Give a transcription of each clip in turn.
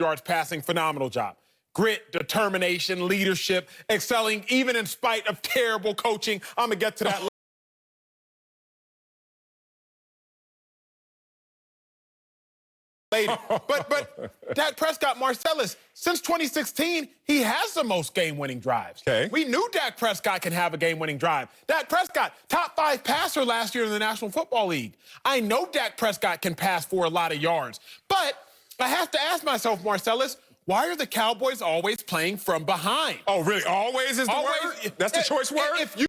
yards passing, phenomenal job. Grit, determination, leadership, excelling even in spite of terrible coaching. I'm going to get to that later. But Dak Prescott, Marcellus, since 2016, he has the most game-winning drives. Okay. We knew Dak Prescott can have a game-winning drive. Dak Prescott, top 5 passer last year in the National Football League. I know Dak Prescott can pass for a lot of yards. But I have to ask myself, Marcellus, why are the Cowboys always playing from behind? Oh, really? Always is the word? That's the choice word? If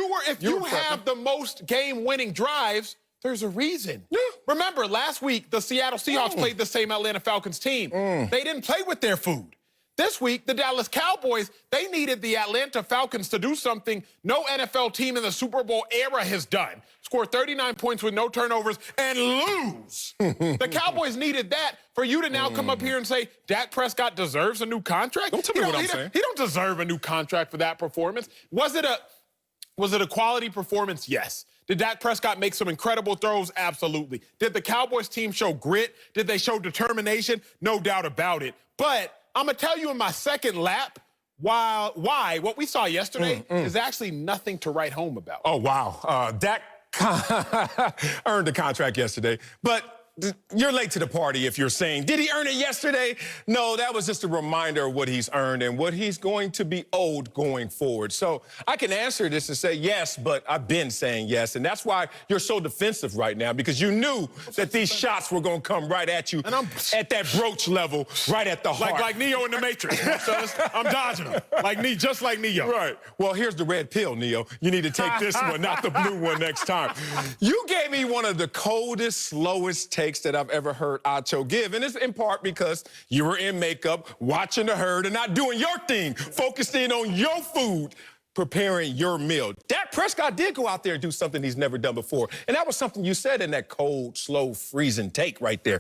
you have the most game-winning drives, there's a reason. Yeah. Remember, last week, the Seattle Seahawks played the same Atlanta Falcons team. They didn't play with their food. This week, the Dallas Cowboys, they needed the Atlanta Falcons to do something no NFL team in the Super Bowl era has done. Score 39 points with no turnovers and lose. The Cowboys needed that for you to now come up here and say, Dak Prescott deserves a new contract? Don't tell me what I'm saying. He don't deserve a new contract for that performance. Was it a quality performance? Yes. Did Dak Prescott make some incredible throws? Absolutely. Did the Cowboys team show grit? Did they show determination? No doubt about it. But I'm going to tell you in my second lap why what we saw yesterday is actually nothing to write home about. Oh, wow. Dak earned a contract yesterday, but you're late to the party if you're saying, did he earn it yesterday? No, that was just a reminder of what he's earned and what he's going to be owed going forward. So I can answer this and say yes, but I've been saying yes. And that's why you're so defensive right now, because you knew that these shots were going to come right at you, and I'm at that broach level, right at the heart. Like Neo in the Matrix. I'm dodging them, just like Neo. Right. Well, here's the red pill, Neo. You need to take this one, not the blue one next time. You gave me one of the coldest, slowest takes that I've ever heard Acho give, and it's in part because you were in makeup, watching the herd, and not doing your thing, focusing on your food, preparing your meal. Dak Prescott did go out there and do something he's never done before, and that was something you said in that cold, slow, freezing take right there.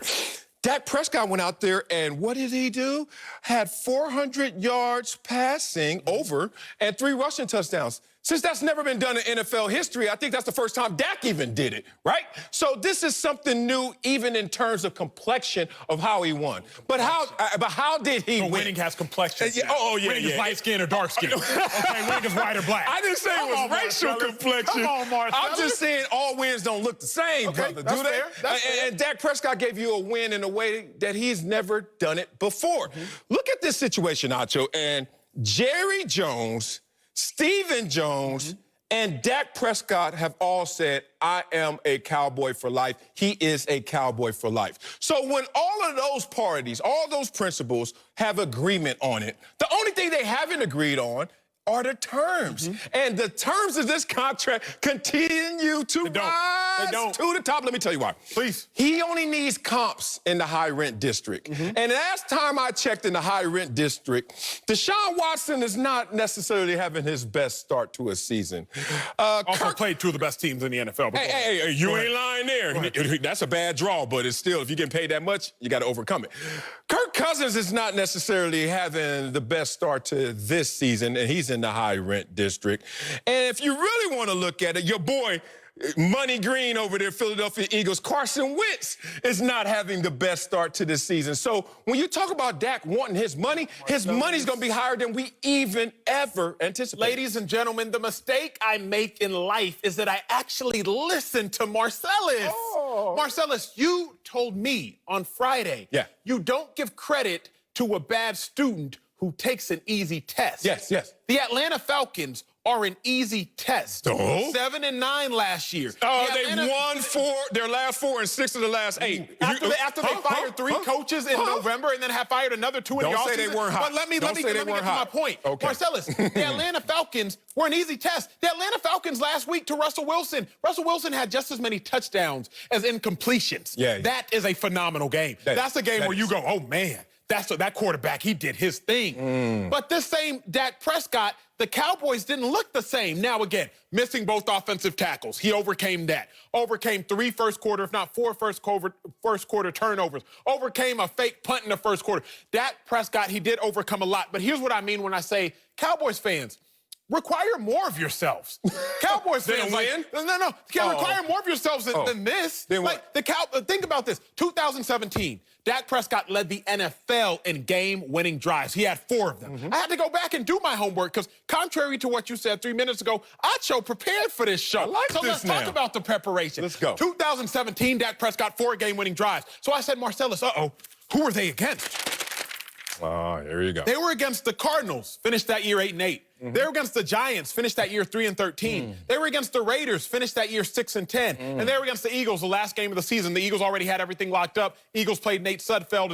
Dak Prescott went out there, and what did he do? Had 400 yards passing over and 3 rushing touchdowns. Since that's never been done in NFL history, I think that's the first time Dak even did it, right? So this is something new, even in terms of complexion of how he won. But how did he win? Winning has complexion. Winning is light skin or dark skin. Okay, winning is white or black. I didn't say it was racial complexion. Come on, Marcellus. I'm just saying all wins don't look the same, brother. That's do they? fair. That's fair. And Dak Prescott gave you a win in a way that he's never done it before. Look at this situation, Acho, and Jerry Jones, Stephen Jones, and Dak Prescott have all said, I am a Cowboy for life. He is a Cowboy for life. So when all of those parties, all those principles have agreement on it, the only thing they haven't agreed on are the terms. And the terms of this contract continue to rise to the top. Let me tell you why. Please. He only needs comps in the high-rent district. And last time I checked in the high-rent district, Deshaun Watson is not necessarily having his best start to a season. Also played 2 of the best teams in the NFL. Hey, you ain't lying there. That's a bad draw, but it's still, if you get paid that much, you got to overcome it. Kirk Cousins is not necessarily having the best start to this season, and he's in the high-rent district. And if you really want to look at it, your boy, Money Green over there, Philadelphia Eagles, Carson Wentz is not having the best start to this season. So when you talk about Dak wanting his money's going to be higher than we even ever anticipated. Ladies and gentlemen, the mistake I make in life is that I actually listen to Marcellus. Marcellus, you told me on Friday, you don't give credit to a bad student who takes an easy test. Yes. The Atlanta Falcons are an easy test. 7-9 last year. They won their last 4 and 6 of the last 8. After they fired 3 coaches in November and then have fired another 2 in the offseason. Don't say they weren't hot. But let me get to my point. Marcellus, the Atlanta Falcons were an easy test. The Atlanta Falcons last week to Russell Wilson. Russell Wilson had just as many touchdowns as incompletions. That is a phenomenal game. That's a game where you go, oh, man. That quarterback, he did his thing. But this same Dak Prescott, the Cowboys didn't look the same. Now, again, missing both offensive tackles. He overcame that. Overcame 3 first quarter, if not 4 first quarter turnovers. Overcame a fake punt in the first quarter. Dak Prescott, he did overcome a lot. But here's what I mean when I say, Cowboys fans, require more of yourselves. Cowboys fans, win? No. Require more of yourselves than this. Then like what? Think about this. 2017, Dak Prescott led the NFL in game-winning drives. He had 4 of them. I had to go back and do my homework because, contrary to what you said 3 minutes ago, Acho prepared for this show. So let's talk about the preparation. Let's go. 2017, Dak Prescott 4 game-winning drives. So I said, Marcellus, who were they against? Oh, here you go. They were against the Cardinals, finished that year 8-8. They were against the Giants, finished that year 3-13. They were against the Raiders, finished that year 6-10. And they were against the Eagles, the last game of the season. The Eagles already had everything locked up. Eagles played Nate Sudfeld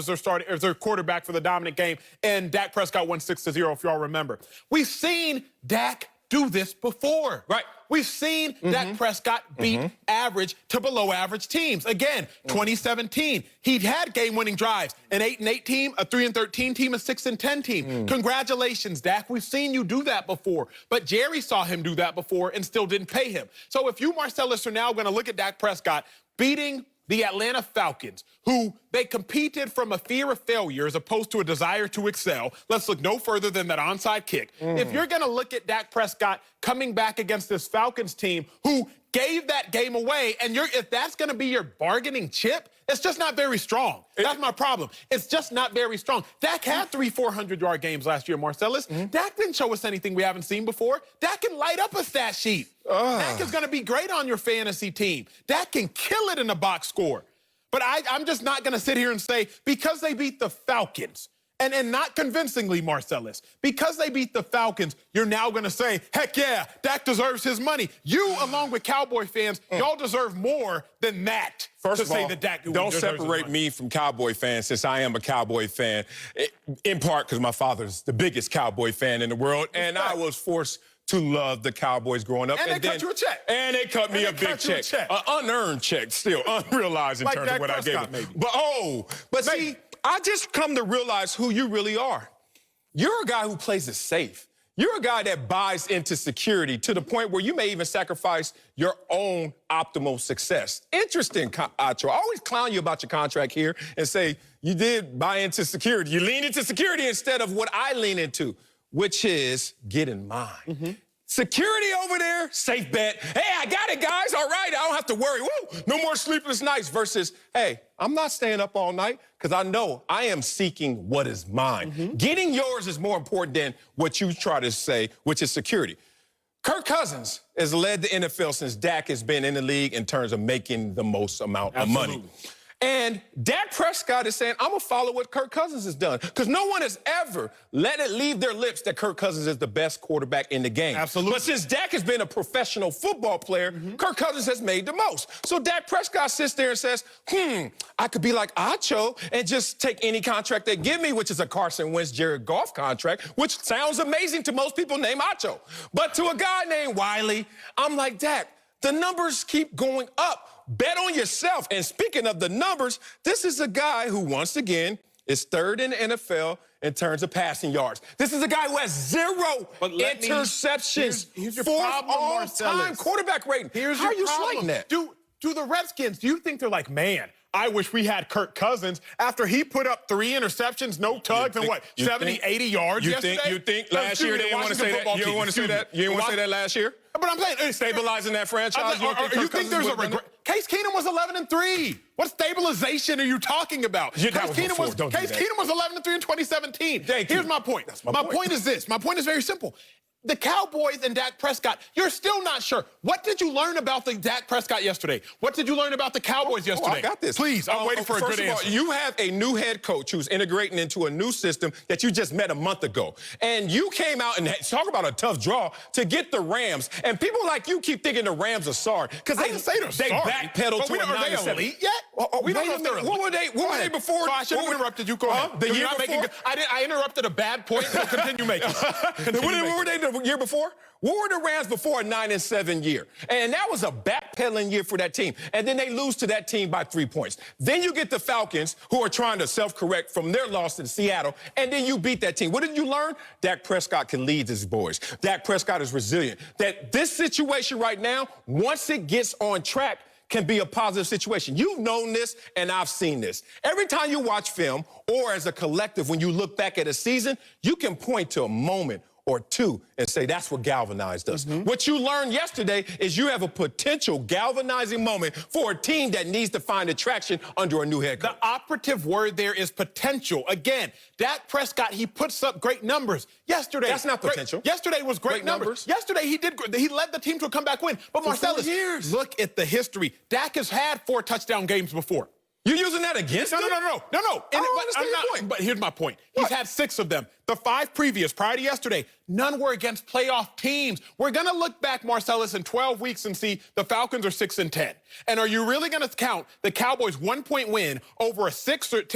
as their quarterback for the dominant game, and Dak Prescott won 6-0, if y'all remember. We've seen Dak do this before. Right. We've seen Dak Prescott beat average to below average teams. Again, 2017, he had game-winning drives. An 8-8 team, a 3-13 team, a 6-10 team. Congratulations, Dak. We've seen you do that before. But Jerry saw him do that before and still didn't pay him. So if you, Marcellus, are now going to look at Dak Prescott beating the Atlanta Falcons, who they competed from a fear of failure as opposed to a desire to excel. Let's look no further than that onside kick. If you're going to look at Dak Prescott coming back against this Falcons team who gave that game away, and if that's going to be your bargaining chip, it's just not very strong. That's my problem. It's just not very strong. Dak had 3 400-yard games last year, Marcellus. Dak didn't show us anything we haven't seen before. Dak can light up a stat sheet. Dak is going to be great on your fantasy team. Dak can kill it in a box score. But I'm just not going to sit here and say, because they beat the Falcons, and not convincingly, Marcellus, because they beat the Falcons, you're now going to say, heck yeah, Dak deserves his money. You, along with Cowboy fans, y'all deserve more than that. First of all, that Dak don't separate me from Cowboy fans, since I am a Cowboy fan, in part because my father's the biggest Cowboy fan in the world, and I was forced to love the Cowboys growing up. And they cut you a check. And they cut me a big check. An unearned check, still, unrealized in terms of what I gave them. But see, I just come to realize who you really are. You're a guy who plays it safe. You're a guy that buys into security to the point where you may even sacrifice your own optimal success. Interesting, Acho. I always clown you about your contract here and say you did buy into security. You lean into security instead of what I lean into, which is getting mine. Security over there, safe bet. Hey, I got it, guys. All right, I don't have to worry. Woo, no more sleepless nights versus, hey, I'm not staying up all night because I know I am seeking what is mine. Getting yours is more important than what you try to say, which is security. Kirk Cousins has led the NFL since Dak has been in the league in terms of making the most amount of money. And Dak Prescott is saying, I'm going to follow what Kirk Cousins has done. Because no one has ever let it leave their lips that Kirk Cousins is the best quarterback in the game. Absolutely. But since Dak has been a professional football player, Kirk Cousins has made the most. So Dak Prescott sits there and says, I could be like Acho and just take any contract they give me, which is a Carson Wentz, Jared Goff contract, which sounds amazing to most people named Acho. But to a guy named Wiley, I'm like, Dak, the numbers keep going up. Bet on yourself. And speaking of the numbers, this is a guy who, once again, is third in the NFL in terms of passing yards. This is a guy who has 0 interceptions. Here's your fourth problem, all-time quarterback rating. How are you slighting that? Do the Redskins, do you think they're like, man, I wish we had Kirk Cousins after he put up 3 interceptions, no tugs, and 70, 80 yards yesterday? You think last year they didn't want to say that? You didn't want to say that? You didn't want to say that last year? But I'm saying, stabilizing that franchise. You think there's a regret? Case Keenum was 11-3. What stabilization are you talking about? Case Keenum was 11-3 in 2017. Here's my point. My point is this. My point is very simple. The Cowboys and Dak Prescott, you're still not sure. What did you learn about the Dak Prescott yesterday? What did you learn about the Cowboys yesterday? I got this. Please, I'm waiting for a good answer. First of all, you have a new head coach who's integrating into a new system that you just met a month ago. And you came out and talk about a tough draw to get the Rams. And people like you keep thinking the Rams are sorry. Because they backpedaled to a 9-7. Are they elite yet? We don't know if they're elite. What were they before? So I should have interrupted you. Go ahead. The year before? I interrupted a bad point, so continue making. What were they the year before? What were the Rams before a 9-7 year? And that was a backpedaling year for that team. And then they lose to that team by 3 points. Then you get the Falcons, who are trying to self-correct from their loss to Seattle, and then you beat that team. What did you learn? Dak Prescott can lead his boys. Dak Prescott is resilient. That this situation right now, once it gets on track, can be a positive situation. You've known this, and I've seen this. Every time you watch film, or as a collective, when you look back at a season, you can point to a moment or two and say that's what galvanized us. What you learned yesterday is you have a potential galvanizing moment for a team that needs to find attraction under a new head coach. The operative word there is potential. Again, Dak Prescott, he puts up great numbers. Yesterday. That's not potential. Yesterday was great numbers. Yesterday he led the team to a comeback win. But Marcellus, look at the history. Dak has had 4 touchdown games before. You're using that against him? No. I don't understand your point. But here's my point. He's had 6 of them. The 5 previous, prior to yesterday, none were against playoff teams. We're going to look back, Marcellus, in 12 weeks and see the Falcons are 6-10. And are you really going to count the Cowboys' 1-point win over a 6-10,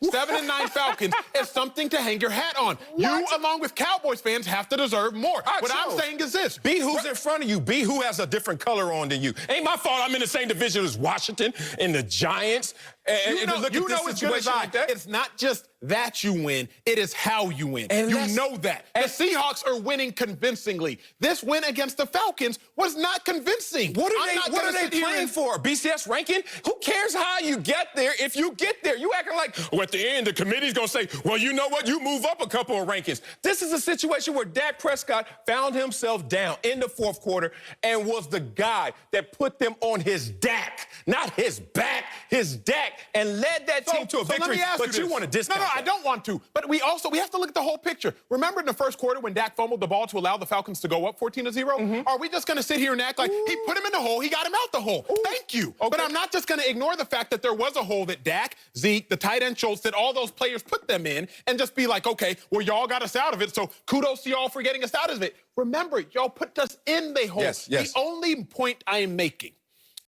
7-9 Falcons as something to hang your hat on? What? You, along with Cowboys fans, have to deserve more. What I'm saying is this. Be who's in front of you. Be who has a different color on than you. Ain't my fault I'm in the same division as Washington and the Giants. And you know it's good as I. It's not just that you win, it is how you win. And you know that. The Seahawks are winning convincingly. This win against the Falcons was not convincing. What are they playing for? BCS ranking? Who cares how you get there if you get there? You acting like, well, at the end, the committee's going to say, well, you know what? You move up a couple of rankings. This is a situation where Dak Prescott found himself down in the 4th quarter and was the guy that put them on his Dak, not his back, his Dak, and led that team to a victory. But you want to discount I don't want to. But we have to look at the whole picture. Remember in the 1st quarter when Dak fumbled the ball to allow the Falcons to go up 14-0? Are we just going to sit here and act like he put him in the hole, he got him out the hole? Thank you. Okay. But I'm not just going to ignore the fact that there was a hole that Dak, Zeke, the tight end Schultz, that all those players put them in and just be like, okay, well, y'all got us out of it, so kudos to y'all for getting us out of it. Remember, y'all put us in the hole. Yes. The only point I am making